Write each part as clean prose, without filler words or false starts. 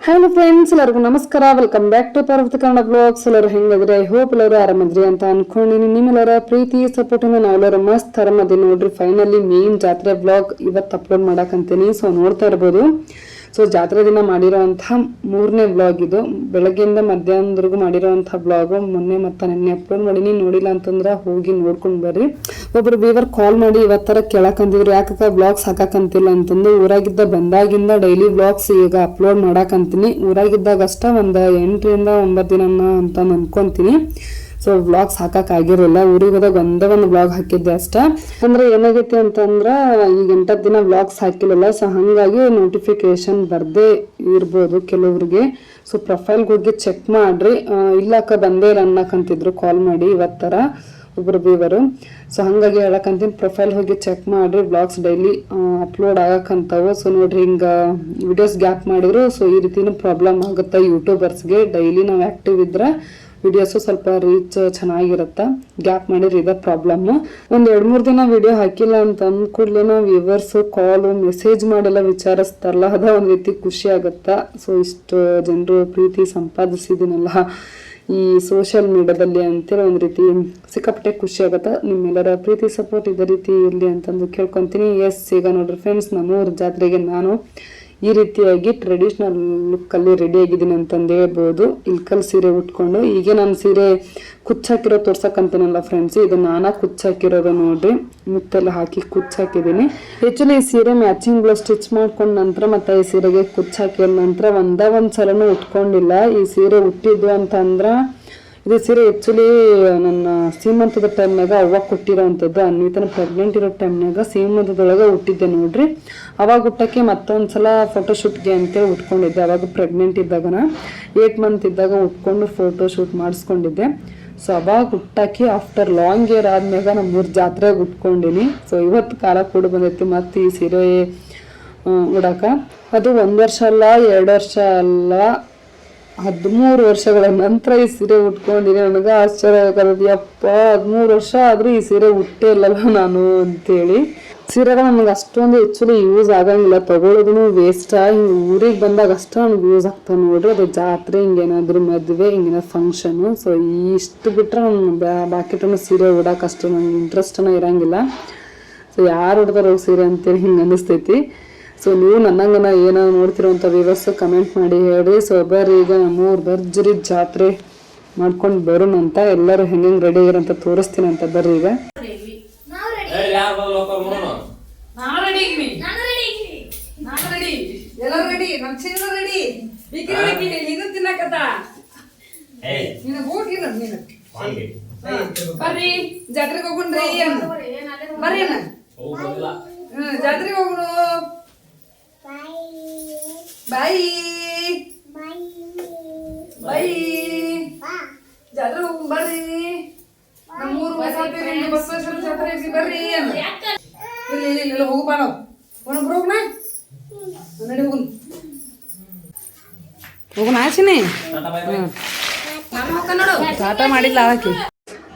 Hello friends, ಎಲ್ಲರಿಗೂ ನಮಸ್ಕಾರ. Welcome back to Parvati Kannada blogs. ಎಲ್ಲರೂ ಹೆಂಗದ್ರಿ? ಐ ಹೋಪ್ ಎಲ್ಲರೂ ಆರಾಮದ್ರಿ ಅಂತ ಅನ್ಕೊಂಡಿನಿ. ನಿಮ್ಮೆಲ್ಲರ ಪ್ರೀತಿ ಸಪೋರ್ಟಿಂದ ನಾವೆಲ್ಲರೂ ಮಸ್ತ್ ಆರಾಮದಿ ನೋಡ್ರಿ. ಫೈನಲಿ ಮೇನ್ ಜಾತ್ರೆ ಬ್ಲಾಗ್ ಇವತ್ತು ಅಪ್ಲೋಡ್ ಮಾಡಕಂತೀನಿ. ಸೊ ನೋಡ್ತಾ ಇರ್ಬೋದು. ಸೊ ಜಾತ್ರೆ ದಿನ ಮಾಡಿರೋಂತಹ 3ನೇ ಬ್ಲಾಗ್ ಇದು. ಬೆಳಗ್ಗೆಯಿಂದ ಮಧ್ಯಾಹ್ನದವರೆಗೂ ಮಾಡಿರೋಂತಹ ಬ್ಲಾಗ್ ಮೊನ್ನೆ ಮತ್ತು ನೆನ್ನೆ ಅಪ್ಲೋಡ್ ಮಾಡೀನಿ. ನೋಡಿಲ್ಲ ಅಂತಂದ್ರೆ ಹೋಗಿ ನೋಡ್ಕೊಂಡು ಬರ್ರಿ. ಒಬ್ರು ವೀವರ್ ಕಾಲ್ ಮಾಡಿ ಇವತ್ತರ ಕೇಳಕಂತಿದ್ರು, ಯಾಕಕ್ಕ ಬ್ಲಾಗ್ಸ್ ಹಾಕಕಂತಿಲ್ಲ ಅಂತಂದು. ಊರಾಗಿದ್ದ ಬಂದಾಗಿಂದ ಡೈಲಿ ಬ್ಲಾಗ್ಸ್ ಈಗ ಅಪ್ಲೋಡ್ ಮಾಡಕಂತೀನಿ. ಊರಾಗಿದ್ದಾಗ ಅಷ್ಟ ಒಂದು 8 ರಿಂದ 9 ದಿನ ಅಂತ ಅನ್ಕೊಂತೀನಿ. ಸೊ ವ್ಲಾಗ್ಸ್ ಹಾಕಕ್ಕಾಗಿರಲಿಲ್ಲ. ಊರಿಗೆ ಹೋದಾಗ ಒಂದೇ ಒಂದು ವ್ಲಾಗ್ ಹಾಕಿದ್ದೆ ಅಷ್ಟ. ಅಂದ್ರೆ ಏನಾಗೈತಿ ಅಂತಂದ್ರ ಈಗ 8 ದಿನ ವ್ಲಾಗ್ಸ್ ಹಾಕಿಲ್ಲ. ಸೊ ಹಂಗಾಗಿ ನೋಟಿಫಿಕೇಶನ್ ಬರ್ದೇ ಇರ್ಬೋದು ಕೆಲವ್ರಿಗೆ. ಸೊ ಪ್ರೊಫೈಲ್ಗೆ ಹೋಗಿ ಚೆಕ್ ಮಾಡ್ರಿ. ಇಲ್ಲಕ್ಕ ಬಂದೇ ಇಲ್ಲ ಅನ್ನಕಂತಿದ್ರು ಕಾಲ್ ಮಾಡಿ ಇವತ್ತರ ಒಬ್ರು ಬೀವರು. ಸೊ ಹಂಗಾಗಿ ಹೇಳಕಂತೀನಿ, ಪ್ರೊಫೈಲ್ ಹೋಗಿ ಚೆಕ್ ಮಾಡ್ರಿ. ಬ್ಲಾಗ್ಸ್ ಡೈಲಿ ಅಪ್ಲೋಡ್ ಆಗಕ್ಕಂತಾವು. ಸೊ ನೋಡ್ರಿ, ಹಿಂಗ ವಿಡಿಯೋಸ್ ಗ್ಯಾಪ್ ಮಾಡಿದ್ರು ಸೊ ಈ ರೀತಿನೂ ಪ್ರಾಬ್ಲಮ್ ಆಗುತ್ತೆ ಯೂಟ್ಯೂಬರ್ಸ್ಗೆ. ಡೈಲಿ ನಾವು ಆಕ್ಟಿವ್ ಇದ್ರೆ ವಿಡಿಯೋಸು ಸ್ವಲ್ಪ ರೀಚ್ ಚೆನ್ನಾಗಿರುತ್ತೆ. ಗ್ಯಾಪ್ ಮಾಡಿದ್ರೆ ಇದ ಪ್ರಾಬ್ಲಮ್. ಒಂದ್ 2-3 ದಿನ ವಿಡಿಯೋ ಹಾಕಿಲ್ಲ ಅಂತ ಅಂದ್ಕೂಡ್ಲೆ ವ್ಯೂವರ್ಸ್ ಕಾಲು ಮೆಸೇಜ್ ಮಾಡೆಲ್ಲ ವಿಚಾರಿಸ್ತಾರಲ್ಲ, ಅದ ಒಂದ್ ರೀತಿ ಖುಷಿ ಆಗತ್ತ. ಸೊ ಇಷ್ಟು ಜನರು ಪ್ರೀತಿ ಸಂಪಾದಿಸಿದಿನಲ್ಲ ಈ ಸೋಷಿಯಲ್ ಮೀಡಿಯಾದಲ್ಲಿ ಅಂತೇಳಿ ಒಂದ್ ರೀತಿ ಸಿಕ್ಕಾಪಟ್ಟೆ ಖುಷಿ ಆಗತ್ತ. ನಿಮ್ಮೆಲ್ಲರ ಪ್ರೀತಿ ಸಪೋರ್ಟ್ ಇದೇ ರೀತಿ ಇರ್ಲಿ ಅಂತಂದು ಕೇಳ್ಕೊಂತೀನಿ. ಎಸ್, ಈಗ ನೋಡ್ರಿ ಫ್ರೆಂಡ್ಸ್, ನಮ್ಮೂರ ಜಾತ್ರೆಗೆ ನಾನು ಈ ರೀತಿಯಾಗಿ ಟ್ರೆಡಿಷನಲ್ ಲುಕ್ ಅಲ್ಲಿ ರೆಡಿ ಆಗಿದ್ದೀನಿ ಅಂತಂದು ಹೇಳ್ಬೋದು. ಇಲ್ಕಲ್ ಸೀರೆ ಉಟ್ಕೊಂಡು. ಈಗ ನಾನು ಸೀರೆ ಕುಚ್ಚಾಕಿರೋ ತೋರ್ಸಕ್ಕಂತೀನಲ್ಲ ಫ್ರೆಂಡ್ಸ್, ಇದು ನಾನಾ ಕುಚ್ಚಾಕಿರೋದು ನೋಡ್ರಿ. ಮುತ್ತೆಲ್ಲ ಹಾಕಿ ಕುಚ್ಚಾಕಿದ್ದೀನಿ. ಆಕ್ಚುಲಿ ಈ ಸೀರೆ ಮ್ಯಾಚಿಂಗ್ ಬ್ಲೌಸ್ ಸ್ಟಿಚ್ ಮಾಡ್ಕೊಂಡ ನಂತರ ಮತ್ತೆ ಈ ಸೀರೆಗೆ ಕುಚ್ಚಾಕಿದ ನಂತರ ಒಂದ್ಸಲನೂ ಉಟ್ಕೊಂಡಿಲ್ಲ. ಈ ಸೀರೆ ಉಟ್ಟಿದ್ದು ಅಂತಂದ್ರ ಇದು ಸೀರೆ ಆಕ್ಚುಲಿ ನನ್ನ ಸೀಮಂತದ ಟೈಮ್ನಾಗ ಅವಾಗ ಕೊಟ್ಟಿರೋವಂಥದ್ದು. ಅನ್ವಿತನ ಪ್ರೆಗ್ನೆಂಟ್ ಇರೋ ಟೈಮ್ನಾಗ ಸೀಮಂತದೊಳಗೆ ಹುಟ್ಟಿದ್ದೆ ನೋಡ್ರಿ. ಅವಾಗ ಹುಟ್ಟಕ್ಕೆ ಮತ್ತೊಂದ್ಸಲ ಫೋಟೋಶೂಟ್ಗೆ ಅಂತೇಳಿ ಉಟ್ಕೊಂಡಿದ್ದೆ. ಅವಾಗ ಪ್ರೆಗ್ನೆಂಟ್ ಇದ್ದಾಗನ 8 ಮಂತ್ ಇದ್ದಾಗ ಉಟ್ಕೊಂಡು ಫೋಟೋಶೂಟ್ ಮಾಡಿಸ್ಕೊಂಡಿದ್ದೆ. ಸೊ ಅವಾಗ ಹುಟ್ಟಾಕಿ ಆಫ್ಟರ್ ಲಾಂಗ್ ಇಯರ್ ಆದ್ಮ್ಯಾಗ ನಮ್ಮೂರು ಜಾತ್ರೆಗೆ ಉಟ್ಕೊಂಡಿನಿ. ಸೊ ಇವತ್ತು ಕಾಲ ಕೂಡ ಬಂದೈತಿ ಮತ್ತೆ ಈ ಸೀರೆ ಉಡಾಕ. ಅದು 1 ವರ್ಷ ಅಲ್ಲ, 2 ವರ್ಷ ಅಲ್ಲ, 13 ವರ್ಷಗಳ ನಂತರ ಈ ಸೀರೆ ಉಟ್ಕೊಂಡಿನಿ. ನನಗೆ ಆಶ್ಚರ್ಯ ಆಗತ್ತೆ, ಯಪ್ಪ 13 ವರ್ಷ ಆದ್ರೂ ಈ ಸೀರೆ ಉಟ್ಟೇ ಇಲ್ಲಲ್ಲ ನಾನು ಅಂತೇಳಿ. ಸೀರೆಗಳು ನನಗೆ ಅಷ್ಟೊಂದು ಆಕ್ಚುಲಿ ಯೂಸ್ ಆಗಂಗಿಲ್ಲ, ತಗೊಳ್ಳೋದು ವೇಸ್ಟ್. ಹಿಂಗೆ ಊರಿಗೆ ಬಂದಾಗ ಅಷ್ಟ ನನಗೆ ಯೂಸ್ ಆಗ್ತಾವೆ ನೋಡ್ರಿ. ಅದು ಜಾತ್ರೆ, ಹಿಂಗೇನಾದ್ರು ಮದುವೆ, ಹಿಂಗೇನಾದ್ರು ಫಂಕ್ಷನು. ಸೊ ಇಷ್ಟು ಬಿಟ್ರೆ ನಾನು ಬಾಕಿ ಟೈಮ್ ಸೀರೆ ಉಡಕ್ಕೆ ಅಷ್ಟು ನನಗೆ ಇಂಟ್ರೆಸ್ಟನ್ನ ಇರಂಗಿಲ್ಲ. ಸೊ ಯಾರು ಉಡ್ತಾರೋ ಸೀರೆ ಅಂತೇಳಿ ಹಿಂಗೆ ಅನ್ನಿಸ್ತೈತಿ. ಸೊ ನೀವು ನನ್ನಂಗನ ಏನೋ ನೋಡ್ತಿರೋಂಥ ವ್ಯವಸ್ಥೆ ಕಮೆಂಟ್ ಮಾಡಿ ಹೇಳ್ರಿ. ಸೊ ಬರ್ರಿ, ಈಗ ನಮ್ಮೂರು ಭರ್ಜರಿ ಜಾತ್ರೆ ಮಾಡ್ಕೊಂಡು ಬರೋಣಂತ. ಎಲ್ಲರೂ ಹೆಂಗೆ ರೆಡಿ ಆಗಿರಂತ ತೋರಿಸ್ತೀನಿ ಅಂತ. ಬರ್ರಿ ಈಗ. ಬರ್ರಿ ಜಾತ್ರೆಗೆ ಹೋಗ್ರಿ. ಬರ್ರಿ ಜಾತ್ರೆಗೆ ಹೋಗ್ರು. ಬಾಯಿ ಬಾಯಿ ಜಾತ್ರೆ ಹೋಗ್ ಬರ್ರಿ. ನಮ್ಮೂರು ಬಸವೇಶ್ವರ ಜಾತ್ರೆ ಬರ್ರಿ. ಇಲ್ಲ ಹೋಗಪ್ಪ, ನಾವು ಒಬ್ಬರು ಹೋಗೋಣ. ನಡಿ ಹೋಗೋಣ ಆಚಿನಿ. ಟಾಟಾ ಮಾಡಿಲ್ಲ ಹಾಕಿ.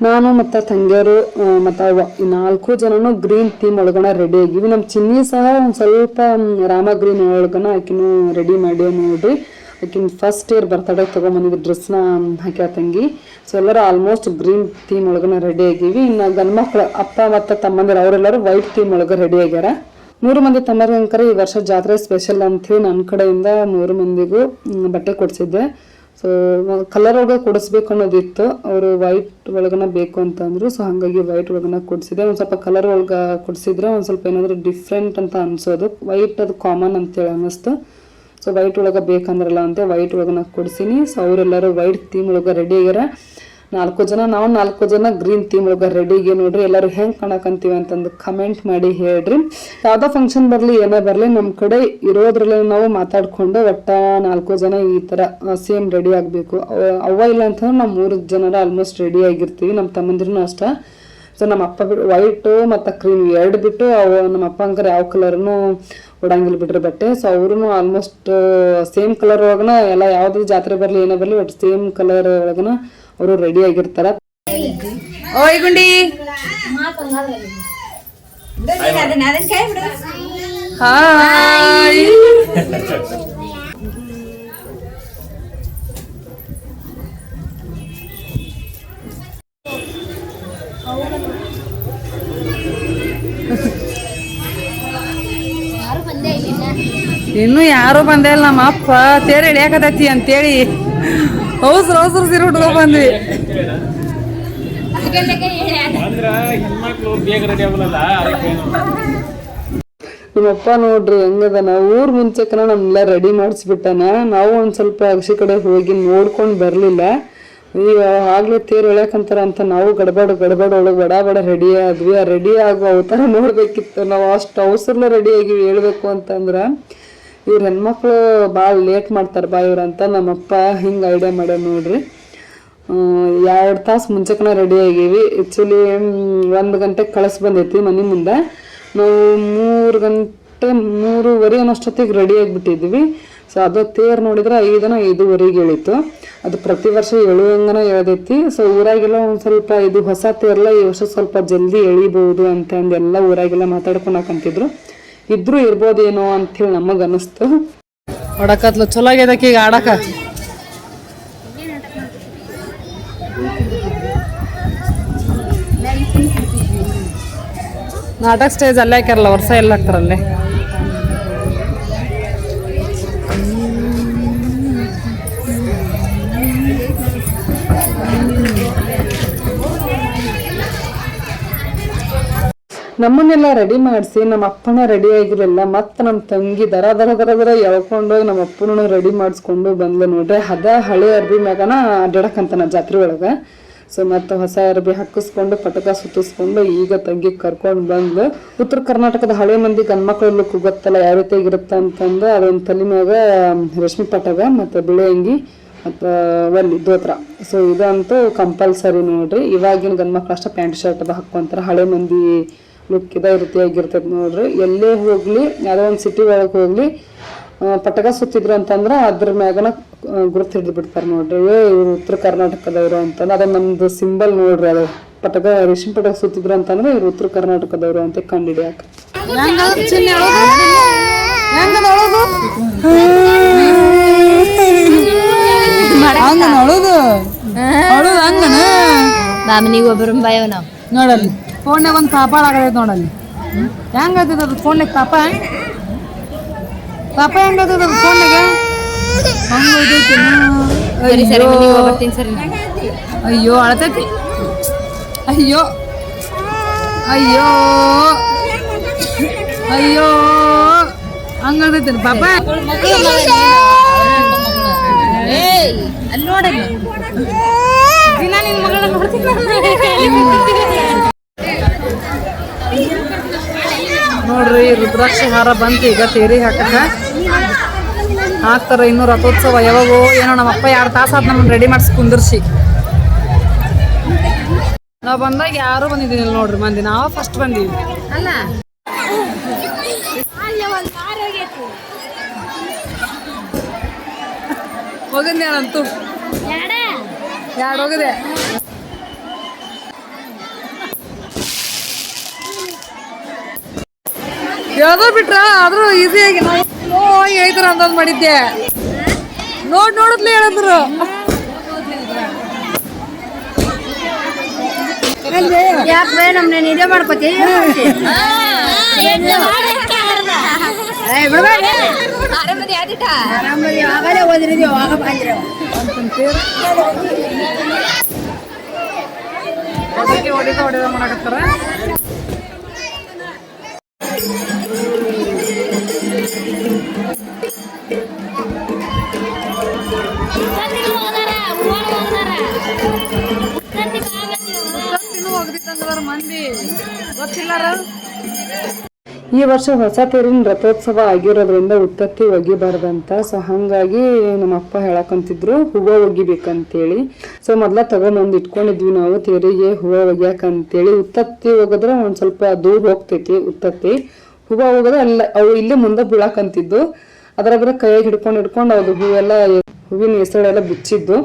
ನಾನು ಮತ್ತು ತಂಗಿಯರು ಮತ್ತು 4 ಜನನು ಗ್ರೀನ್ ಥೀಮ್ ಒಳಗನ ರೆಡಿ ಆಗಿವಿ. ನಮ್ಮ ಚಿನ್ನಿ ಸಹ ಒಂದು ಸ್ವಲ್ಪ ರಾಮ ಗ್ರೀನ್ ಒಳಗನ ಆಕಿನೂ ರೆಡಿ ಮಾಡಿ ನೋಡ್ರಿ. ಆಕಿನ ಫಸ್ಟ್ ಇಯರ್ ಬರ್ತಡೇ ತೊಗೊಂಬಂದಿದ್ದು ಡ್ರೆಸ್ನ ಹಾಕ್ಯ ತಂಗಿ. ಸೊ ಎಲ್ಲರೂ ಆಲ್ಮೋಸ್ಟ್ ಗ್ರೀನ್ ಥೀಮ್ ಒಳಗನ ರೆಡಿ ಆಗಿವಿ. ಇನ್ನು ಗಂಡು ಮಕ್ಕಳು ಅಪ್ಪ ಮತ್ತು ತಮ್ಮಂದಿರು ಅವರೆಲ್ಲರೂ ವೈಟ್ ಥೀಮ್ ಒಳಗೆ ರೆಡಿ ಆಗ್ಯಾರ. 3 ಮಂದಿ ತಮ್ಮರಿಗಂಕರ ಈ ವರ್ಷ ಜಾತ್ರೆ ಸ್ಪೆಷಲ್ ಅಂಥೇಳಿ ನನ್ನ ಕಡೆಯಿಂದ 3 ಮಂದಿಗೂ ಬಟ್ಟೆ ಕೊಡಿಸಿದ್ದೆ. ಸೊ ಕಲರ್ ಒಳಗೆ ಕೊಡಿಸ್ಬೇಕು ಅನ್ನೋದಿತ್ತು. ಅವರು ವೈಟ್ ಒಳಗನ ಬೇಕು ಅಂತಂದ್ರು. ಸೊ ಹಾಗಾಗಿ ವೈಟ್ ಒಳಗನ ಕೊಡಿಸಿದೆ. ಒಂದು ಸ್ವಲ್ಪ ಕಲರ್ ಒಳಗೆ ಕೊಡಿಸಿದ್ರೆ ಒಂದು ಸ್ವಲ್ಪ ಏನಾದರೂ ಡಿಫ್ರೆಂಟ್ ಅಂತ ಅನ್ಸೋದು. ವೈಟ್ ಅದು ಕಾಮನ್ ಅಂತೇಳಿ ಅನ್ನಿಸ್ತು. ಸೊ ವೈಟ್ ಒಳಗೆ ಬೇಕಂದ್ರಲ್ಲ ಅಂತ ವೈಟ್ ಒಳಗನ ಕೊಡಿಸಿನಿ. ಸೊ ಅವರೆಲ್ಲರೂ ವೈಟ್ ಥೀಮ್ ಒಳಗೆ ರೆಡಿ ಆಗ್ಯಾರ. 4 ಜನ, ನಾವು 4 ಜನ ಗ್ರೀನ್ ಥೀಮ್ ಒಳಗೆ ರೆಡಿಗೆ ನೋಡ್ರಿ. ಎಲ್ಲರೂ ಹೆಂಗೆ ಕಾಣಕಂತೀವಿ ಅಂತಂದು ಕಮೆಂಟ್ ಮಾಡಿ ಹೇಳ್ರಿ. ಯಾವುದೋ ಫಂಕ್ಷನ್ ಬರಲಿ ಏನೇ ಬರಲಿ, ನಮ್ಮ ಕಡೆ ಇರೋದ್ರಲ್ಲೇ ನಾವು ಮಾತಾಡ್ಕೊಂಡು ಒಟ್ಟ 4 ಜನ ಈ ಥರ ಸೇಮ್ ರೆಡಿ ಆಗಬೇಕು. ಅವ್ವ ಇಲ್ಲ ಅಂತಂದ್ರೆ ನಾವು 3 ಜನರ ಆಲ್ಮೋಸ್ಟ್ ರೆಡಿ ಆಗಿರ್ತೀವಿ. ನಮ್ಮ ತಮ್ಮಂದ್ರೂ ಅಷ್ಟ. ಸೊ ನಮ್ಮ ಅಪ್ಪ ವೈಟು ಮತ್ತು ಕ್ರೀಮ್ 2 ಬಿಟ್ಟು ನಮ್ಮ ಅಪ್ಪ ಅಂಕರ್ ಯಾವ ಕಲರ್ನು ಉಡಂಗಿಲ್ಲ ಬಿಡ್ರಿ ಬಟ್ಟೆ. ಸೊ ಅವ್ರೂ ಆಲ್ಮೋಸ್ಟ್ ಸೇಮ್ ಕಲರ್ ಒಳಗನ ಎಲ್ಲ ಯಾವ್ದು ಜಾತ್ರೆ ಬರಲಿ ಏನೇ ಬರಲಿ ಒಟ್ಟು ಸೇಮ್ ಕಲರ್ ಒಳಗನ ಅವರು ರೆಡಿ ಆಗಿರ್ತಾರ. ಓಯ್ ಗುಂಡಿ ಹಾಯ್ ಇನ್ನು ಯಾರು ಬಂದೇ ಇಲ್ಲ ನಮ್ಮ ಅಪ್ಪ ತೇರು ಎಳಿಯಾಕತೈತಿ ಅಂತೇಳಿ ಅವಸರ ಸೀರೆ ಉಟ್ಕೊ ಬಂದ್ವಿ. ನಿಮ್ಮಪ್ಪ ನೋಡ್ರಿ ಹೆಂಗದನ ಊರ್ ಮುಂಚೆಕನ ನಮ್ನೆಲ್ಲ ರೆಡಿ ಮಾಡಿಸ್ಬಿಟ್ಟಾನ. ನಾವು ಒಂದ್ ಸ್ವಲ್ಪ ಅಗಸಿ ಕಡೆ ಹೋಗಿ ನೋಡ್ಕೊಂಡ್ ಬರ್ಲಿಲ್ಲ. ಈಗ ಆಗ್ಲೇ ತೇರು ಎಳ್ಯಾಕಂತಾರ ಅಂತ ನಾವು ಗಡಬಡ ಒಳಗೆ ಬಡ ರೆಡಿ ಆದ್ವಿ. ಆ ರೆಡಿ ಆಗುವ ಅವತಾರ ನೋಡ್ಬೇಕಿತ್ತು. ನಾವು ಅಷ್ಟು ಅವಸರಲ್ಲ ರೆಡಿ ಆಗಿವಿ ಹೇಳ್ಬೇಕು ಅಂತಂದ್ರ. ಇವ್ರ ಹೆಣ್ಮಕ್ಳು ಭಾಳ ಲೇಟ್ ಮಾಡ್ತಾರ ಇವ್ರಂತ ನಮ್ಮಪ್ಪ ಹಿಂಗೆ ಐಡಿಯಾ ಮಾಡ್ಯಾರ ನೋಡ್ರಿ. 2 ತಾಸು ಮುಂಚೆಕನ ರೆಡಿ ಆಗೀವಿ. ಆ್ಯಕ್ಚುಲಿ 1 ಗಂಟೆಗೆ ಕಳಿಸ್ ಬಂದೈತಿ ಮನೆ ಮುಂದೆ. ನಾವು 3 ಗಂಟೆ 3:30 ಅನ್ನೋಷ್ಟೊತ್ತಿಗೆ ರೆಡಿ ಆಗಿಬಿಟ್ಟಿದ್ವಿ. ಸೊ ಅದು ತೇರು ನೋಡಿದ್ರೆ 5:05 ಹೇಳಿತ್ತು. ಅದು ಪ್ರತಿ ವರ್ಷ ಎಳುವಂಗನ ಎಳ್ದೈತಿ. ಸೊ ಊರಾಗೆಲ್ಲ ಒಂದು ಸ್ವಲ್ಪ ಇದು ಹೊಸ ತೇರ್ಲ ಈ ವರ್ಷ ಸ್ವಲ್ಪ ಜಲ್ದಿ ಎಳಿಬಹುದು ಅಂತಂದು ಎಲ್ಲ ಊರಾಗೆಲ್ಲ ಮಾತಾಡ್ಕೊಳಕಂತಿದ್ರು. ಇದ್ರೂ ಇರ್ಬೋದೇನೋ ಅಂಥೇಳಿ ನಮಗೆ ಅನ್ನಿಸ್ತು. ಹೊಡಕತ್ಲು ಚಲೋ ಆಗ್ಯದಕ್ಕೆ ಈಗ ಆಡಕ. ನಾಟಕ ಸ್ಟೇಜ್ ಅಲ್ಲೇ ಹಾಕ್ಯಾರಲ್ಲ, ವರ್ಷ ಎಲ್ಲ ಹಾಕ್ತಾರಲ್ಲೇ. ನಮ್ಮನ್ನೆಲ್ಲ ರೆಡಿ ಮಾಡಿಸಿ ನಮ್ಮ ಅಪ್ಪನ ರೆಡಿ ಆಗಿರಲಿಲ್ಲ. ಮತ್ತು ನಮ್ಮ ತಂಗಿ ದರ ಎಳ್ಕೊಂಡೋಗಿ ನಮ್ಮ ಅಪ್ಪನೂ ರೆಡಿ ಮಾಡಿಸ್ಕೊಂಡು ಬಂದ್ಲು ನೋಡ್ರಿ. ಹಳೆ ಅರ್ಬಿ ಮ್ಯಾಗನ ಅಡ್ಡಾಡಕಂತಾನ ಜಾತ್ರೆ ಒಳಗೆ. ಸೊ ಮತ್ತು ಹೊಸ ಅರ್ಬಿ ಹಾಕಿಸ್ಕೊಂಡು ಪಟಕ ಸುತ್ತಿಸ್ಕೊಂಡು ಈಗ ತಂಗಿ ಕರ್ಕೊಂಡು ಬಂದು. ಉತ್ತರ ಕರ್ನಾಟಕದ ಹಳೆ ಮಂದಿ ಗಂಡ್ಮಕ್ಳಲ್ಲೂ ಕೂಗತ್ತಲ್ಲ ಯಾವ ರೀತಿಯಾಗಿರುತ್ತೆ ಅಂತಂದು ಅದೊಂದು ತಲೆ ಮ್ಯಾಗ ರೇಷ್ಮೆ ಪಟಗ ಮತ್ತು ಬಿಳಿ ಅಂಗಿ ಮತ್ತು ಒಲ್ಲಿ ದೋತ್ರ. ಸೊ ಇದಂತೂ ಕಂಪಲ್ಸರಿ ನೋಡ್ರಿ. ಇವಾಗಿನ ಗಂಡ್ಮಕ್ಳು ಅಷ್ಟೇ ಪ್ಯಾಂಟ್ ಶರ್ಟ್ ಅದು ಹಾಕ್ಕೊಂತಾರೆ. ಹಳೆ ಮಂದಿ ಲುಕ್ ಇದೇ ರೀತಿಯಾಗಿರ್ತದೆ ನೋಡ್ರಿ. ಎಲ್ಲೇ ಹೋಗ್ಲಿ ಯಾವುದೋ ಒಂದು ಸಿಟಿ ಒಳಗೆ ಹೋಗ್ಲಿ ಪಟಕ ಸುತ್ತಿದ್ರು ಅಂತಂದ್ರೆ ಅದ್ರ ಮ್ಯಾಗನ ಗುರುತು ಹಿಡಿದು ಬಿಡ್ತಾರೆ ನೋಡ್ರಿ. ಇವ್ರು ಉತ್ತರ ಕರ್ನಾಟಕದವರು ಅಂತಂದ್ರೆ ಅದು ನಮ್ದು ಸಿಂಬಲ್ ನೋಡ್ರಿ. ಅದು ಪಟಕ ರೇಷ್ಮೆ ಪಟಕ ಸುತ್ತಿದ್ರು ಅಂತಂದ್ರೆ ಇವ್ರು ಉತ್ತರ ಕರ್ನಾಟಕದವರು ಅಂತ ಕಂಡಿಡಿಯಾಕ. ಒಬ್ಬರು ಭಯ ನಾವು ನೋಡಲ್ಲಿ ಫೋನ್ಯಾಗ ಒಂದು ಕಾಪಾಳ ಆಗೈತೆ ನೋಡಲ್ಲಿ. ಹೆಂಗದ ಅದು ಫೋನ್ಯಾಗ ಪಾಪ ಹೆಂಗದ ಅದು ಫೋನ್ಯಾಗ ಅಯ್ಯೋ ಅಳತೈತಿ. ಅಯ್ಯೋ ಅಯ್ಯೋ ಅಯ್ಯೋ ಹಂಗತೈತಿ ಪಾಪ. ಅಲ್ಲಿ ನೋಡಲ್ಲಿ ದಿನ ನಿನ್ನ ಮಗಳ ನೋಡ್ತೀನಿ ನೋಡ್ರಿ. ರುದ್ರಾಕ್ಷಿ ಹಾರ ಬಂತು ಈಗ ತೇರಿಗೆ ಹಾಕ್ತಾರ. ಇನ್ನೂ ರಥೋತ್ಸವ ಯಾವಾಗೋ ಏನೋ ನಮ್ಮಪ್ಪ 2 ತಾಸು ಆದ್ ನಮ್ಮನ್ನು ರೆಡಿ ಮಾಡಿಸಿ ಕುಂದರ್ಸಿ. ನಾವು ಬಂದಾಗ ಯಾರು ಬಂದಿದ್ದೀವಿ ನೋಡ್ರಿ ಮಂದಿ. ನಾವು ಫಸ್ಟ್ ಬಂದೀವಿ ಅಲ್ಲ. ಹೋಗಿದ್ದೆ ನಾನಂತೂ 2 ಹೋಗಿದೆ. ಯಾವ್ದೋ ಬಿಟ್ರ ಆದ್ರೂ ಈಸಿಯಾಗಿ ಹೇಳ್ತಾರ ಅಂತಂದು ಮಾಡಿದ್ದೆ. ನೋಡದ್ಲಿ ಹೇಳಿದ್ರು. ಯಾಕೆ ನಮ್ನೆ ನಿಜ ಮಾಡ್ಕೋತೀವಿ. ಆಗಲೇ ಓದಿರಿದೀವಿ ಆಗ ಬಂದಿರೋ ಹೊಡಿದ ಮಾಡಕತ್ತಾರ. ಮಂದಿ ಗೊತ್ತಿಲ್ಲಾರ. ಈ ವರ್ಷ ಹೊಸ ತೇರಿನ ರಥೋತ್ಸವ ಆಗಿರೋದ್ರಿಂದ ಉತ್ತತ್ತಿ ಒಗಿಬಾರ್ದಂತ. ಸೊ ಹಾಗಾಗಿ ನಮ್ಮಪ್ಪ ಹೇಳಕಂತಿದ್ರು ಹೂವು ಒಗಿಬೇಕಂತೇಳಿ. ಸೊ ಮೊದ್ಲ ತಗೊಂಬಂದು ಇಟ್ಕೊಂಡಿದ್ವಿ ನಾವು ತೇರಿಗೆ ಹೂವು ಒಗ್ಯಾಕಂತೇಳಿ. ಉತ್ತತ್ತಿ ಒಗದ್ರೆ ಒಂದ್ ಸ್ವಲ್ಪ ದೂರ ಹೋಗ್ತೈತಿ ಉತ್ತತ್ತಿ. ಹೂವು ಹೋಗೋದ್ರೆ ಅವು ಇಲ್ಲೇ ಮುಂದೆ ಬೀಳಾಕಂತಿದ್ದು. ಅದರಾದ್ರೆ ಕೈಯಾಗಿ ಹಿಡ್ಕೊಂಡು ಅದು ಹೂವೆಲ್ಲ ಹೂವಿನ ಹೆಸಳೆಲ್ಲ ಬಿಚ್ಚಿದ್ದು.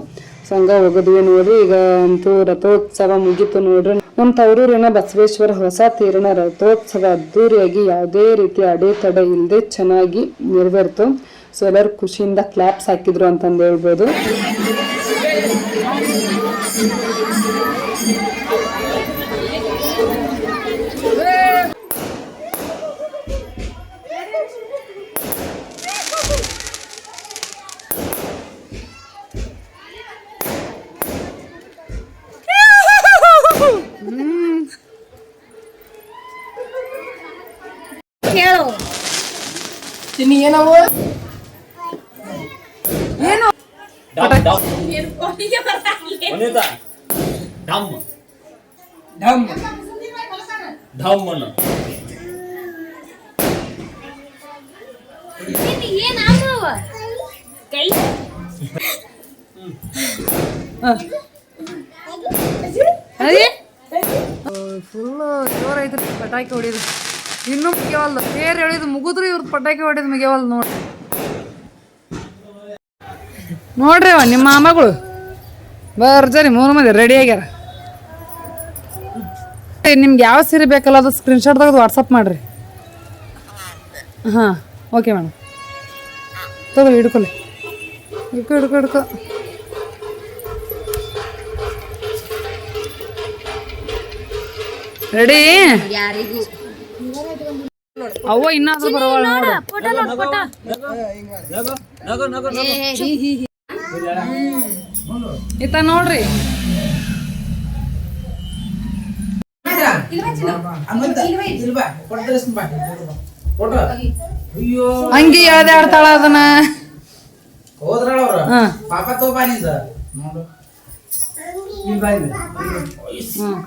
ಸಂಘ ಹೋಗದ್ವಿ ನೋಡ್ರಿ. ಈಗ ಅಂತೂ ರಥೋತ್ಸವ ಮುಗೀತು ನೋಡ್ರಿ. ನಮ್ಮ ತವರೂರಿನ ಬಸವೇಶ್ವರ ಹೊಸ ತೇರಿನ ರಥೋತ್ಸವ ಅದ್ದೂರಿಯಾಗಿ ಯಾವುದೇ ರೀತಿ ಅಡೆತಡೆ ಇಲ್ಲದೆ ಚೆನ್ನಾಗಿ ನೆರವೇರ್ತು. ಸೊ ಎಲ್ಲರೂ ಖುಷಿಯಿಂದ ಕ್ಲಾಪ್ಸ್ ಹಾಕಿದ್ರು ಅಂತಂದು ಹೇಳ್ಬೋದು. ಚಿನ್ನಿ ಏನವು ಏನು ಢಮ್ ಫುಲ್ಲು ಜೋರ್ ಐತ್ರಿ ಪಟಾಕಿ ಹೊಡಿಯೋದು ಇನ್ನೂ ಮುಗಿಯವಲ್ದು ತೇರು ಎಳಿದು ಮುಗಿದ್ರು ಇವ್ರದ್ದು ಪಟಾಕಿ ಹೊಡಿಯೋದು ಮುಗಿಯವಲ್ದು ನೋಡ್ರಿ ಅವ ನಿಮ್ಮ ಮಾಮಗಳು ಬರ್ಜರಿ 3 ಮಂದಿ ರೆಡಿ ಆಗ್ಯಾರ. ನಿಮ್ಗೆ ಯಾವ ಸೀರೆ ಬೇಕಲ್ಲ ಅದು ಸ್ಕ್ರೀನ್ಶಾಟ್ ತೆಗೆದು ವಾಟ್ಸಪ್ ಮಾಡಿರಿ. ಹಾಂ ಓಕೆ ಮೇಡಮ್ ತಗೊಳ್ಳಿ ಹಿಡ್ಕೊಳ್ಳಿ ಹಿಡ್ಕೊ ರೆಡಿ ಯಾರಿಗೂ ಅವ್ವ ಇನ್ನಾದ್ರೂ ಬರೋವಳ ನೋಡು. ಇತ್ತ ನೋಡ್ರಿ ಅಂಗಿ ಯಾವ್ದು ಆಡ್ತಾಳ ಅದನ್ನ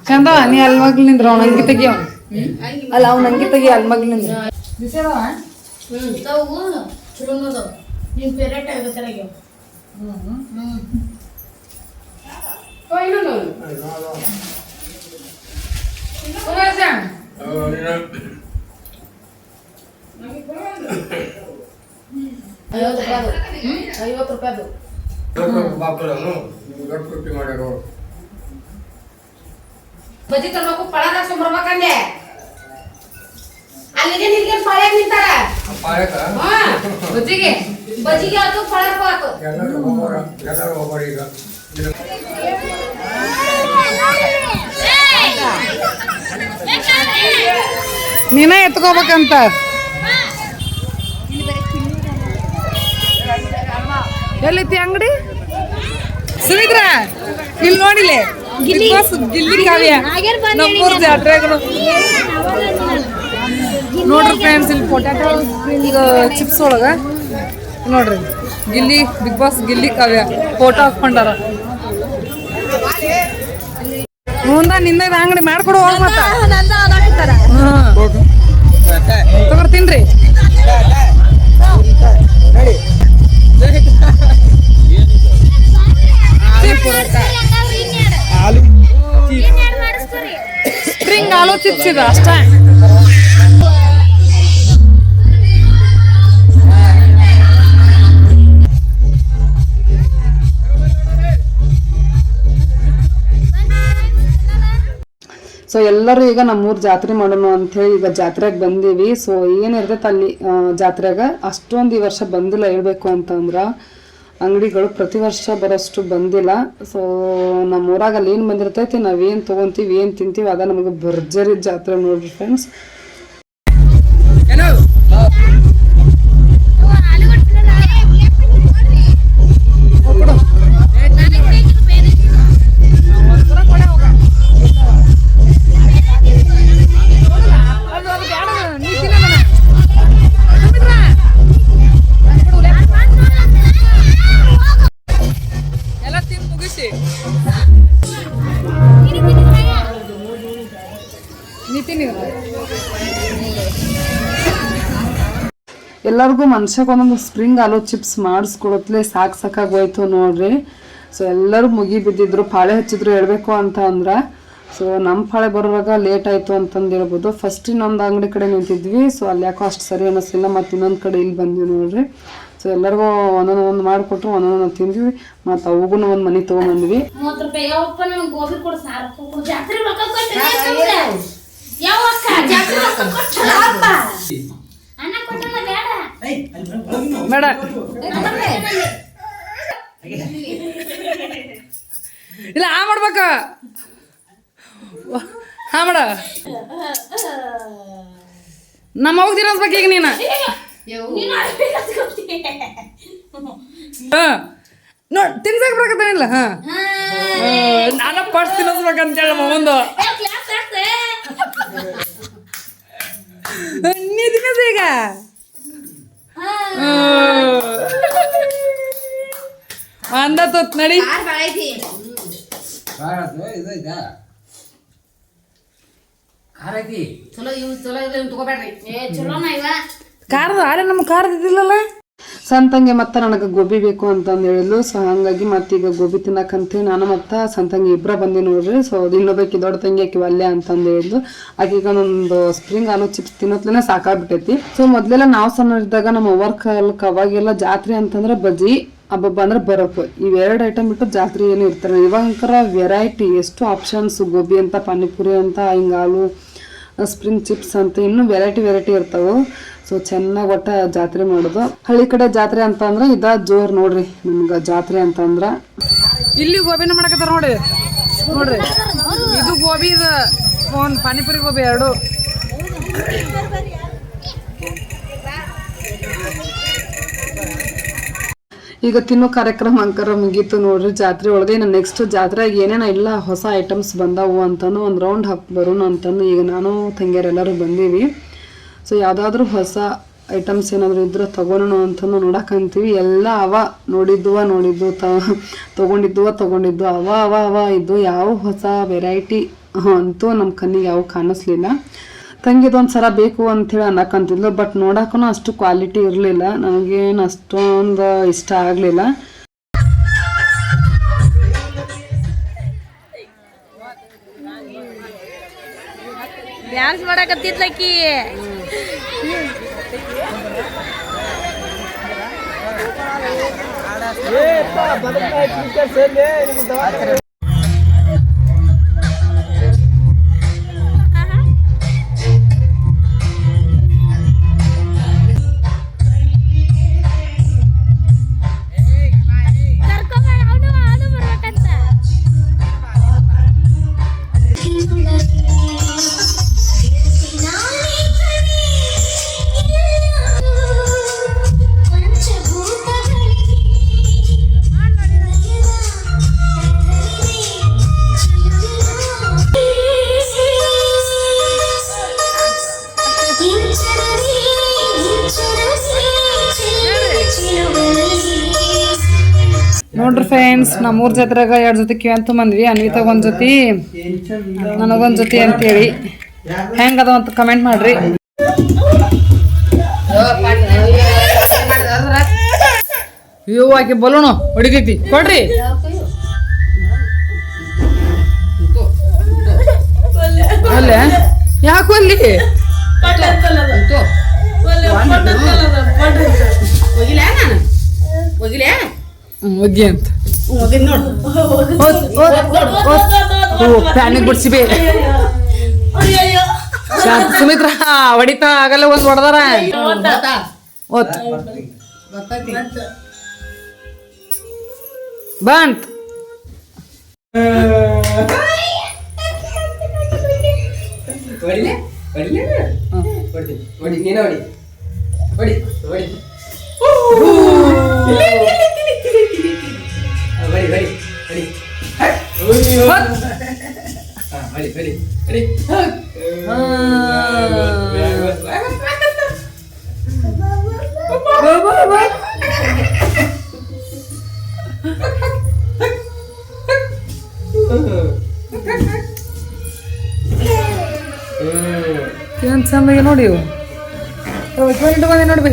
ಚಂದ ನೀ ಅಲ್ಲಿ ಮಗ್ಲು ನಿಂದ್ರ ಅವ್ನ ಅಂಗಿ ತೆಗಿ ಅವ್ನು ಅಲ್ಲ ಅವ್ನ ಅಂಗಿ ತೆಗಿ ಅಲ್ಲಿ ಮಗ್ಲು ನಿಂದ್ರ ಬಜ್ಜಿ ತರ್ಬೇಕು ಪಳದ ಸುಮ್ರಬೇಕಂದೆ ಅಲ್ಲಿಗೆ ನಿಲ್ಗೆ ಪಳ್ಯಾಗ ನಿಂತಾರ ಬಜ್ಜಿಗೆ ಆತು ಪಳಕ್ಕೂ ಆತು ನೀನ ಎತ್ಕೋಬೇಕಂತ ಎಲ್ಲಿತ್ತಿ ಅಂಗಡಿ ಸುಮಿತ್ರ ಇಲ್ಲಿ ನೋಡಿಲೆ ಗಿಲ್ಲಿ ಕಾವ್ಯ ನಮ್ಮೂರ್ ಜಾತ್ರೆಗಳು ನೋಡ್ರಿ ಫ್ರೆಂಡ್ಸ್ ಇಲ್ಲಿ ಪೊಟ್ಯಾಟೊ ಚಿಪ್ಸ್ ಒಳಗ ನೋಡ್ರಿ ಗಿಲ್ಲಿ ಬಿಗ್ ಬಾಸ್ ಗಿಲ್ಲಿ ಕಾವ್ಯ ಫೋಟೋ ಹಾಕೊಂಡಾರ. ಮುಂದ ನಿಂದ ಅಂಗಡಿ ಮಾಡ್ಕೊಡು ಹೋಗ್ ಮತ್ತ ತಗೋರ್ ತಿನ್ರಿ. ಸ್ಪ್ರಿಂಗ್ ಆಲೂ ಚಿಪ್ಸ್ ಇದೆ ಅಷ್ಟೇ. ಸೊ ಎಲ್ಲರೂ ಈಗ ನಮ್ಮೂರ್ ಜಾತ್ರೆ ಮಾಡೋಣ ಅಂಥೇಳಿ ಈಗ ಜಾತ್ರೆಗೆ ಬಂದೀವಿ. ಸೊ ಏನಿರ್ತೈತೆ ಅಲ್ಲಿ ಜಾತ್ರೆಗ ಅಷ್ಟೊಂದು ಈ ವರ್ಷ ಬಂದಿಲ್ಲ ಹೇಳ್ಬೇಕು ಅಂತಂದ್ರೆ ಅಂಗಡಿಗಳು ಪ್ರತಿ ವರ್ಷ ಬರೋಷ್ಟು ಬಂದಿಲ್ಲ. ಸೊ ನಮ್ಮ ಊರಾಗ ಅಲ್ಲಿ ಏನು ಬಂದಿರ್ತೈತಿ ನಾವೇನು ತೊಗೊತೀವಿ ಏನು ತಿಂತೀವಿ ಅದ ನಮಗೆ ಭರ್ಜರಿ ಜಾತ್ರೆ ನೋಡ್ರಿ ಫ್ರೆಂಡ್ಸ್. ಎಲ್ಲರಿಗೂ ಮನುಷ್ಯಕ್ಕೆ ಒಂದೊಂದು ಸ್ಪ್ರಿಂಗ್ ಆಲೂ ಚಿಪ್ಸ್ ಮಾಡಿಸ್ಕೊಡತ್ಲೆ ಸಾಕಾಗೋಯ್ತು ನೋಡ್ರಿ. ಸೊ ಎಲ್ಲರೂ ಮುಗಿ ಬಿದ್ದಿದ್ರು, ಪಾಳೆ ಹಚ್ಚಿದ್ರು ಹೇಳ್ಬೇಕು ಅಂತ ಅಂದ್ರೆ. ಸೊ ನಮ್ಮ ಪಾಳೆ ಬರೋವಾಗ ಲೇಟ್ ಆಯಿತು ಅಂತಂದು ಹೇಳ್ಬೋದು. ಫಸ್ಟ್ ಇನ್ನೊಂದು ಅಂಗಡಿ ಕಡೆ ನಿಂತಿದ್ವಿ. ಸೊ ಅಲ್ಲಿ ಯಾಕೋ ಅಷ್ಟು ಸರಿ ಅನ್ನಿಸ್ಲಿಲ್ಲ, ಮತ್ತು ಇನ್ನೊಂದು ಕಡೆ ಇಲ್ಲಿ ಬಂದ್ವಿ ನೋಡ್ರಿ. ಸೊ ಎಲ್ಲರಿಗೂ ಒಂದೊಂದು ಮಾಡಿಕೊಟ್ರು, ಒಂದೊಂದು ತಿಂದ್ವಿ, ಮತ್ತು ಅವಗೂ ಒಂದು ಮನೆ ತೊಗೊಂಬಂದ್ವಿ. ಬೇಡ ಇಲ್ಲ ಆ ಮಾಡ್ಬೇಕ ಹಾ ಮಾಡ ನಮ್ಮ ಅವ್ಗ ತಿನ್ನಿಸ್ಬೇಕು ಈಗ ನೀನು. ನೋಡ್ ತಿನ್ಸಕ್ ಬರಕತ್ತಾನಿಲ್ಲ. ಹಾ ನಾನು ಫಸ್ಟ್ ತಿನ್ನಿಸ್ಬೇಕಂತೇಳಿ ಒಂದು ನೀ ತಿನ್ನಿಸ ಈಗ ಅಂದ ತೊತ್ ನಡಿ ಕಾರ್ ಬಾಳ ಐತಿ ಇದು ಇದಾ ಖಾರ ಐತಿ ಚಲೋ ಇವ್ ತಗೋಬೇಡ್ರಿ ಚಲೋನ ಇವ ಖಾರದ ಆರೆ ನಮ್ಮ ಖಾರದ ಇದ್ದಿಲ್ಲಲ್ಲ ಸಂತಂಗೆ ಮತ್ತೆ ನನಗೆ ಗೋಬಿ ಬೇಕು ಅಂತಂದು ಹೇಳಿದ್ಲು. ಸೊ ಹಂಗಾಗಿ ಮತ್ತೀಗ ಗೋಬಿ ತಿನ್ನಕಂತೇಳಿ ನಾನು ಮತ್ತು ಸಂತಂಗಿ ಇಬ್ಬರ ಬಂದಿ ನೋಡ್ರಿ. ಸೊ ಅದು ಇನ್ನೊಬ್ಬಾಕಿ ದೊಡ್ಡ ತಂಗಿ ಆಕಿ ಒಲ್ಲೆ ಅಂತಂದು ಹೇಳಿದ್ಲು. ಆಕಿಗ ಒಂದು ಸ್ಪ್ರಿಂಗ್ ಆಲೂ ಚಿಪ್ಸ್ ತಿನ್ನೋತ್ಲೇನೆ ಸಾಕಾಗ್ಬಿಟ್ಟೈತಿ. ಸೊ ಮೊದಲೆಲ್ಲ ನಾವು ಸಣ್ಣ ಇದ್ದಾಗ ನಮ್ಮ ಅವ್ವರ್ ಕಾಲಕ್ಕೆ ಅವಾಗೆಲ್ಲ ಜಾತ್ರೆ ಅಂತಂದ್ರೆ ಬಜ್ಜಿ ಹಬ್ಬ ಅಂದ್ರೆ ಬರಪ್ಪು ಇವೆರಡು ಐಟಮ್ ಬಿಟ್ಟು ಜಾತ್ರೆ ಏನು ಇರ್ತಾರೆ. ಇವಾಗಂಕರ ವೆರೈಟಿ ಎಷ್ಟು ಆಪ್ಷನ್ಸ್, ಗೋಬಿ ಅಂತ, ಪಾನಿಪುರಿ ಅಂತ, ಹಿಂಗೆ ಆಲೂ ಸ್ಪ್ರಿಂಗ್ ಚಿಪ್ಸ್ ಅಂತ ಇನ್ನೂ ವೆರೈಟಿ ಇರ್ತಾವೆ. ಸೊ ಚೆನ್ನಾಗಿ ಒಟ್ಟ ಜಾತ್ರೆ ಮಾಡೋದು. ಹಳ್ಳಿ ಕಡೆ ಜಾತ್ರೆ ಅಂತ ಅಂದ್ರೆ ಇದ ಜೋರ್ ನೋಡ್ರಿ. ನಮ್ಗೆ ಜಾತ್ರೆ ಅಂತಂದ್ರ ಇಲ್ಲಿ ಗೋಬಿನ ಮಾಡಕತ್ತಾರ ನೋಡ್ರಿ ಇದು ಗೋಬಿ ಇದು ಒಂದು ಪಾನಿಪುರಿ ಗೋಬಿ ಎರಡು. ಈಗ ತಿನ್ನೋ ಕಾರ್ಯಕ್ರಮ ಅಂಕರ ಮುಗೀತು ನೋಡ್ರಿ ಜಾತ್ರೆ ಒಳಗೆ. ಇನ್ನು ನೆಕ್ಸ್ಟ್ ಜಾತ್ರೆಗೆ ಏನೇನ ಇಲ್ಲ ಹೊಸ ಐಟಮ್ಸ್ ಬಂದಾವು ಅಂತಾನು ಒಂದು ರೌಂಡ್ ಹಾಕಿ ಬರೋಣ ಅಂತಂದು ಈಗ ನಾನು ತಂಗಿಯರೆಲ್ಲರೂ ಬಂದೀವಿ. ಸೊ ಯಾವುದಾದ್ರೂ ಹೊಸ ಐಟಮ್ಸ್ ಏನಾದರೂ ಇದ್ರೆ ತಗೊಳೋಣ ಅಂತಂದು ನೋಡಕ್ಕಂತೀವಿ. ಎಲ್ಲ ನೋಡಿದ್ದು ತೊಗೊಂಡಿದ್ದು ಅವ ಇದ್ದು ಯಾವ ಹೊಸ ವೆರೈಟಿ ಅಂತೂ ನಮ್ಮ ಕಣ್ಣಿಗೆ ಯಾವ ಕಾಣಿಸ್ಲಿಲ್ಲ. ತಂಗಿದೊಂದು ಸರ ಬೇಕು ಅಂಥೇಳಿ ಅನ್ನಕ್ಕಂತಿದ್ಲು. ಬಟ್ ನೋಡಕ್ಕೂ ಅಷ್ಟು ಕ್ವಾಲಿಟಿ ಇರಲಿಲ್ಲ, ನನಗೇನು ಅಷ್ಟೊಂದು ಇಷ್ಟ ಆಗಲಿಲ್ಲ. ಡ್ಯಾನ್ಸ್ ಮಾಡಕತ್ತಿದ್ಲಕ್ಕಿ ನೋಡ್ರಿ ಫ್ರೆಂಡ್ಸ್, ನಮ್ಮೂರ್ ಜಾತ್ರೆಗ 2 ಜೊತೆ ಕಿವಿ ಅಂತ ಬಂದ್ವಿ. ಅನ್ವಿತಾಗ ಒಂದ್ ಜೊತೆ, ನನಗೊಂದ್ ಜೊತೆ ಅಂತೇಳಿ. ಹೆಂಗದ ಅಂತ ಕಮೆಂಟ್ ಮಾಡ್ರಿ. ಇವು ಆಕೆ ಬಲೂನು ಹೊಡಿತೈತಿ, ಕೊಡ್ರಿ. ಅಲ್ಲೇ ಯಾಕೆ ಅಲ್ಲಿ ಒಗ್ಗಿ ಅಂತ ಪ್ಯಾನಿಗೆ ಬಿಡ್ಸಿಬೇ. ಸುಮಿತ್ರಾ ಹೊಡಿತಾ ಆಗಲ್ಲ ಒಂದ್ ಹೊಡೆದಾರ ಬಂತ್. ಏನ್ ಚಂದಾಗಿ ನೋಡಿ ಬಂದೆ ನೋಡ್ಬೇ.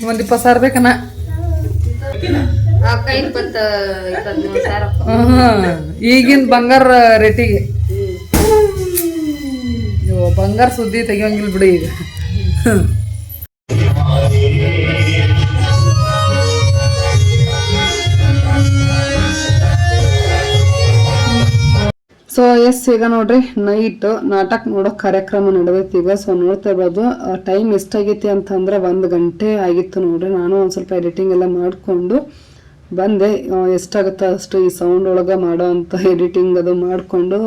ಒಂದ್ 20,000 ಬೇಕನ. ಈಗಿನ ಬಂಗಾರ ರೇಟಿಗೆ ಬಂಗಾರ ಸುದ್ದಿ ತೆಗಿಯೋಂಗಿಲ್ಲ ಬಿಡಿ ಈಗ. ಸೊ ಎಸ್, ಈಗ ನೋಡ್ರಿ ನೈಟ್ ನಾಟಕ ನೋಡೋ ಕಾರ್ಯಕ್ರಮ ನಡೆದೈತಿ ಈಗ. ಸೊ ನೋಡ್ತಾ ಇರ್ಬೋದು. ಟೈಮ್ ಎಷ್ಟಾಗೈತಿ ಅಂತಂದ್ರೆ 1 ಗಂಟೆ ಆಗಿತ್ತು ನೋಡ್ರಿ. ನಾನು ಒಂದು ಸ್ವಲ್ಪ ಎಡಿಟಿಂಗ್ ಎಲ್ಲ ಮಾಡಿಕೊಂಡು ಬಂದೆ. ಎಷ್ಟಾಗುತ್ತೋ ಅಷ್ಟು ಈ ಸೌಂಡ್ ಒಳಗೆ ಮಾಡೋ ಅಂಥ ಎಡಿಟಿಂಗ್ ಅದು ಮಾಡಿಕೊಂಡು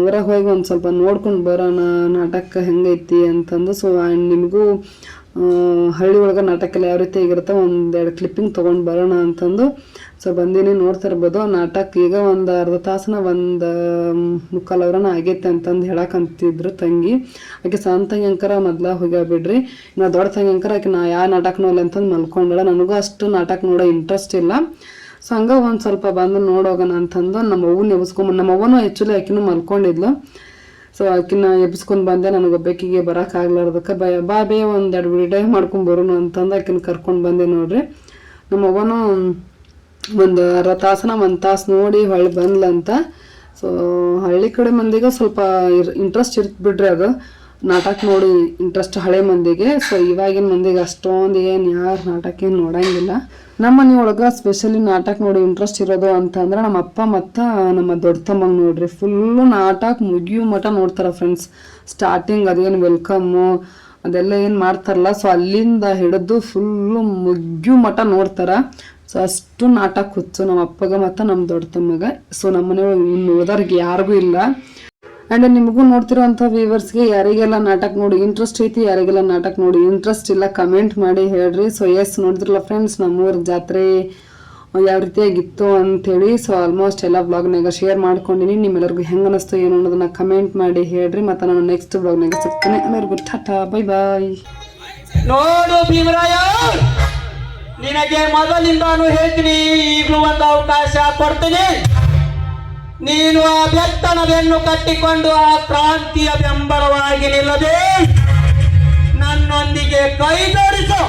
ಹೊರಗೆ ಹೋಗಿ ಒಂದು ಸ್ವಲ್ಪ ನೋಡ್ಕೊಂಡು ಬರೋಣ ನಾಟಕ ಹೆಂಗೈತಿ ಅಂತಂದು. ಸೊ ನಿಮಗೂ ಹಳ್ಳಿ ಒಳಗೆ ನಾಟಕ ಎಲ್ಲ ಯಾವ ರೀತಿ ಆಗಿರುತ್ತೆ ಒಂದೆರಡು ಕ್ಲಿಪ್ಪಿಂಗ್ ತೊಗೊಂಡು ಬರೋಣ ಅಂತಂದು ಸೊ ಬಂದೀನಿ. ನೋಡ್ತಾ ಇರ್ಬೋದು ನಾಟಕ ಈಗ ಒಂದು ಅರ್ಧ ತಾಸನ ಒಂದು ಮುಕ್ಕಾಲು ಅವರನ ಆಗೈತೆ ಅಂತಂದು ಹೇಳಕ್ಕಂತಿದ್ರು ತಂಗಿ. ಆಕೆ ಸಣ್ಣ ತಂಗಿ ಅಂಕರ ಮೊದ್ಲ ಹೋಗ್ಯಾವ ಬಿಡ್ರಿ. ನಾ ದೊಡ್ಡ ತಂಗಿ ಅಂಕರ ಆಕೆ ನಾ ಯಾವ ನಾಟಕ ನೋಡಲ್ಲ ಅಂತಂದು ಮಲ್ಕೊಂಡಳ. ನನಗೂ ಅಷ್ಟು ನಾಟಕ ನೋಡೋ ಇಂಟ್ರೆಸ್ಟ್ ಇಲ್ಲ. ಸೊ ಹಂಗೆ ಒಂದು ಸ್ವಲ್ಪ ಬಂದು ನೋಡೋಗೋಣ ಅಂತಂದು ನಮ್ಮ ಅವ್ವನ್ನ ಎಬ್ಸ್ಕೊಂಬಂದು, ನಮ್ಮ ಅವ್ವನೂ ಆ್ಯಕ್ಚುಲಿ ಆಕಿನೂ ಮಲ್ಕೊಂಡಿದ್ಲು. ಸೊ ಆಕಿನ ಎಬ್ಸ್ಕೊಂಡು ಬಂದೆ. ನನಗೆ ಒಬ್ಬಾಕಿಗೆ ಬರೋಕ್ಕಾಗ್ಲಾರ್ದಕ್ಕೆ ಬಾ ಬೇ ಒಂದೆರಡು ವಿಡಿಯೋ ಮಾಡ್ಕೊಂಡು ಬರೋಣ ಅಂತಂದು ಆಕಿನ ಕರ್ಕೊಂಡು ಬಂದೆ ನೋಡ್ರಿ. ನಮ್ಮ ಅವ್ವನೂ ಒಂದು ಅರ್ಧ ತಾಸನ ಒಂದು ತಾಸು ನೋಡಿ ಹೊಳ್ಳಿ ಬಂದ್ಲಂತ. ಸೊ ಹಳ್ಳಿ ಕಡೆ ಮಂದಿಗೆ ಸ್ವಲ್ಪ ಇಂಟ್ರೆಸ್ಟ್ ಇರ್ತ ಬಿಡ್ರಿ ಅದು ನಾಟಕ ನೋಡಿ ಇಂಟ್ರೆಸ್ಟ್ ಹಳೆ ಮಂದಿಗೆ. ಸೊ ಇವಾಗಿನ ಮಂದಿಗೆ ಅಷ್ಟೊಂದು ಏನು ಯಾರು ನಾಟಕ ಏನು ನೋಡಂಗಿಲ್ಲ. ನಮ್ಮ ಮನೆ ಒಳಗೆ ಸ್ಪೆಷಲಿ ನಾಟಕ ನೋಡಿ ಇಂಟ್ರೆಸ್ಟ್ ಇರೋದು ಅಂತಂದ್ರೆ ನಮ್ಮ ಅಪ್ಪ ಮತ್ತು ನಮ್ಮ ದೊಡ್ಡ ತಮ್ಮಂಗೆ ನೋಡ್ರಿ ಫುಲ್ಲು ನಾಟಕ ಮುಗಿಯೋ ಮಠ ನೋಡ್ತಾರೆ ಫ್ರೆಂಡ್ಸ್. ಸ್ಟಾರ್ಟಿಂಗ್ ಅದೇನು ವೆಲ್ಕಮ್ಮು ಅದೆಲ್ಲ ಏನು ಮಾಡ್ತಾರಲ್ಲ, ಸೊ ಅಲ್ಲಿಂದ ಹಿಡಿದು ಫುಲ್ಲು ಮುಗಿಯೋ ಮಠ ನೋಡ್ತಾರೆ. ಸೊ ಅಷ್ಟು ನಾಟಕ ಹುಚ್ಚು ನಮ್ಮ ಅಪ್ಪಗೆ ಮತ್ತು ನಮ್ಮ ದೊಡ್ಡ ತಮ್ಮಗೆ. ಸೊ ನಮ್ಮ ಮನೆಯೊಳಗೆ ಇನ್ನು ಉಳಿದವ್ರಿಗೆ ಯಾರಿಗೂ ಇಲ್ಲ. ಆ್ಯಂಡ್ ನಿಮಗೂ ನೋಡ್ತಿರೋಂಥ ವ್ಯೂವರ್ಸ್ಗೆ ಯಾರಿಗೆಲ್ಲ ನಾಟಕ ನೋಡಿ ಇಂಟ್ರೆಸ್ಟ್ ಐತಿ, ಯಾರಿಗೆಲ್ಲ ನಾಟಕ ನೋಡಿ ಇಂಟ್ರೆಸ್ಟ್ ಇಲ್ಲ ಕಮೆಂಟ್ ಮಾಡಿ ಹೇಳ್ರಿ. ಸೊ ಎಸ್ ನೋಡಿದ್ರಲ್ಲ ಫ್ರೆಂಡ್ಸ್ ನಮ್ಮೂರ ಜಾತ್ರೆ ಯಾವ ರೀತಿಯಾಗಿತ್ತು ಅಂಥೇಳಿ. ಸೊ ಆಲ್ಮೋಸ್ಟ್ ಎಲ್ಲ ವ್ಲಾಗ್ನಾಗ ಶೇರ್ ಮಾಡ್ಕೊಂಡಿನಿ. ನಿಮ್ಮೆಲ್ಲರಿಗೂ ಹೆಂಗೆ ಅನ್ನಿಸ್ತು ಏನು ಅನ್ನೋದನ್ನ ಕಮೆಂಟ್ ಮಾಡಿ ಹೇಳ್ರಿ. ಮತ್ತು ನಾನು ನೆಕ್ಸ್ಟ್ ವ್ಲಾಗ್ನಾಗ ಸಿಗ್ತೇನೆ. ಎಲ್ಲರಿಗೂ ಟಾಟಾ ಬೈ ಬಾಯ್. ನೋಡು ಭೀಮರಾಯ, ನಿನಗೆ ಮೊದಲಿಂದಾನು ಹೇಳ್ತೀನಿ, ಈಗಲೂ ಒಂದು ಅವಕಾಶ ಕೊಡ್ತೀನಿ. ನೀನು ಆ ಬೆತ್ತನ ಬೆನ್ನು ಕಟ್ಟಿಕೊಂಡು ಆ ಕ್ರಾಂತಿಯ ಬೆಂಬಲವಾಗಿ ನಿಲ್ಲದೆ ನನ್ನೊಂದಿಗೆ ಕೈ ಜೋಡಿಸು.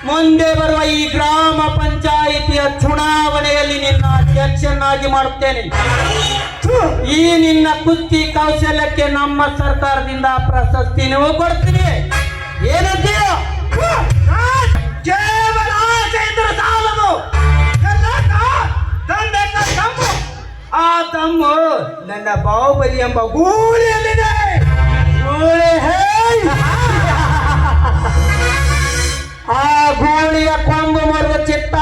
ಮುಂದೆ ಬರುವ ಈ ಗ್ರಾಮ ಪಂಚಾಯಿತಿಯ ಚುನಾವಣೆಯಲ್ಲಿ ನಿನ್ನ ಅಧ್ಯಕ್ಷನಾಗಿ ಮಾಡುತ್ತೇನೆ. ಈ ನಿನ್ನ ಕುಸ್ತಿ ಕೌಶಲ್ಯಕ್ಕೆ ನಮ್ಮ ಸರ್ಕಾರದಿಂದ ಪ್ರಶಸ್ತಿನೂ ಕೊಡ್ತೀನಿ. ಏನಂತೀಯ? ಕೇವಲ ಆಸೆಯಿಂದ ಸಾಲದು. ಆ ತಮ್ಮ ನನ್ನ ಬಾಹುಬಲಿ ಎಂಬ ಗೂಳಿಯಲ್ಲಿದೆ. ಆ ಗೂಳಿಯ ಕೊಂಬು ಮರುವ ಚಿತ್ತ